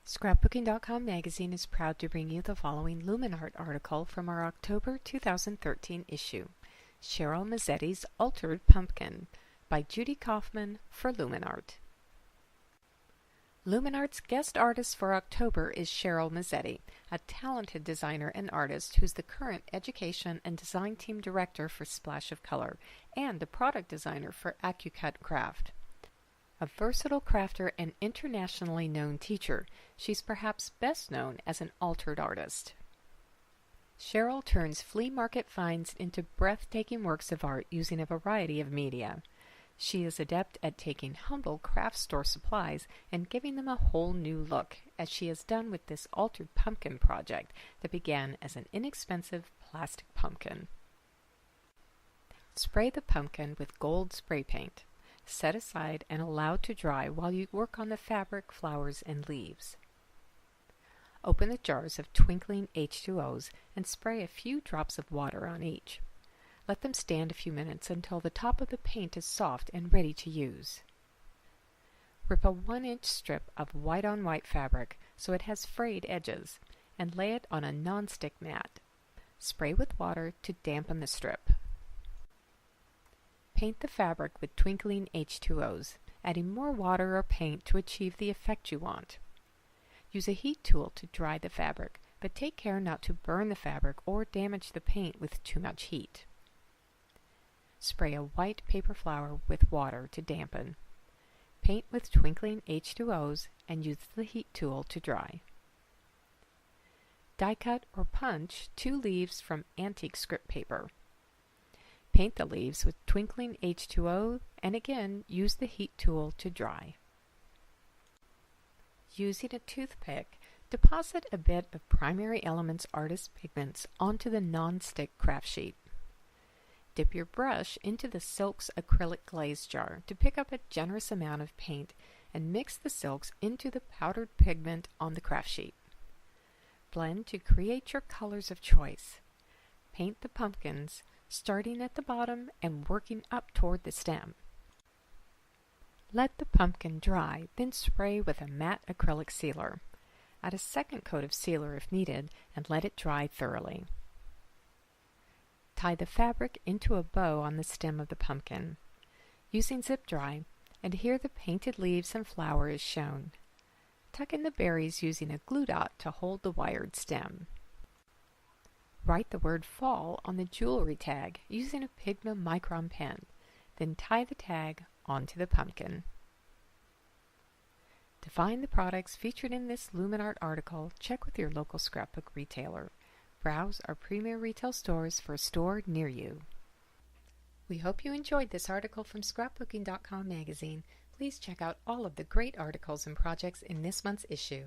Scrapbooking.com magazine is proud to bring you the following LuminArte article from our October 2013 issue, Cheryl Mazzetti's Altered Pumpkin, by Judy Kaufman for LuminArte. LuminArte's guest artist for October is Cheryl Mazzetti, a talented designer and artist who's the current education and design team director for Splash of Color and the product designer for AccuCut Craft. A versatile crafter and internationally known teacher, she's perhaps best known as an altered artist. Cheryl turns flea market finds into breathtaking works of art using a variety of media. She is adept at taking humble craft store supplies and giving them a whole new look, as she has done with this altered pumpkin project that began as an inexpensive plastic pumpkin. Spray the pumpkin with gold spray paint. Set aside and allowed to dry while you work on the fabric, flowers, and leaves. Open the jars of twinkling H2Os and spray a few drops of water on each. Let them stand a few minutes until the top of the paint is soft and ready to use. Rip a 1-inch strip of white-on-white fabric so it has frayed edges, and lay it on a non-stick mat. Spray with water to dampen the strip. Paint the fabric with twinkling H2Os, adding more water or paint to achieve the effect you want. Use a heat tool to dry the fabric, but take care not to burn the fabric or damage the paint with too much heat. Spray a white paper flower with water to dampen. Paint with twinkling H2Os and use the heat tool to dry. Die cut or punch 2 leaves from antique script paper. Paint the leaves with twinkling H2O and again use the heat tool to dry. Using a toothpick, deposit a bit of Primary Elements Artist Pigments onto the non-stick craft sheet. Dip your brush into the silk's acrylic glaze jar to pick up a generous amount of paint and mix the silks into the powdered pigment on the craft sheet. Blend to create your colors of choice. Paint the pumpkins, starting at the bottom and working up toward the stem. Let the pumpkin dry, then spray with a matte acrylic sealer. Add a second coat of sealer if needed and let it dry thoroughly. Tie the fabric into a bow on the stem of the pumpkin. Using zip dry, adhere the painted leaves and flower as shown. Tuck in the berries using a glue dot to hold the wired stem. Write the word fall on the jewelry tag using a Pigma Micron pen, then tie the tag onto the pumpkin. To find the products featured in this LuminArte article, check with your local scrapbook retailer. Browse our premier retail stores for a store near you. We hope you enjoyed this article from Scrapbooking.com magazine. Please check out all of the great articles and projects in this month's issue.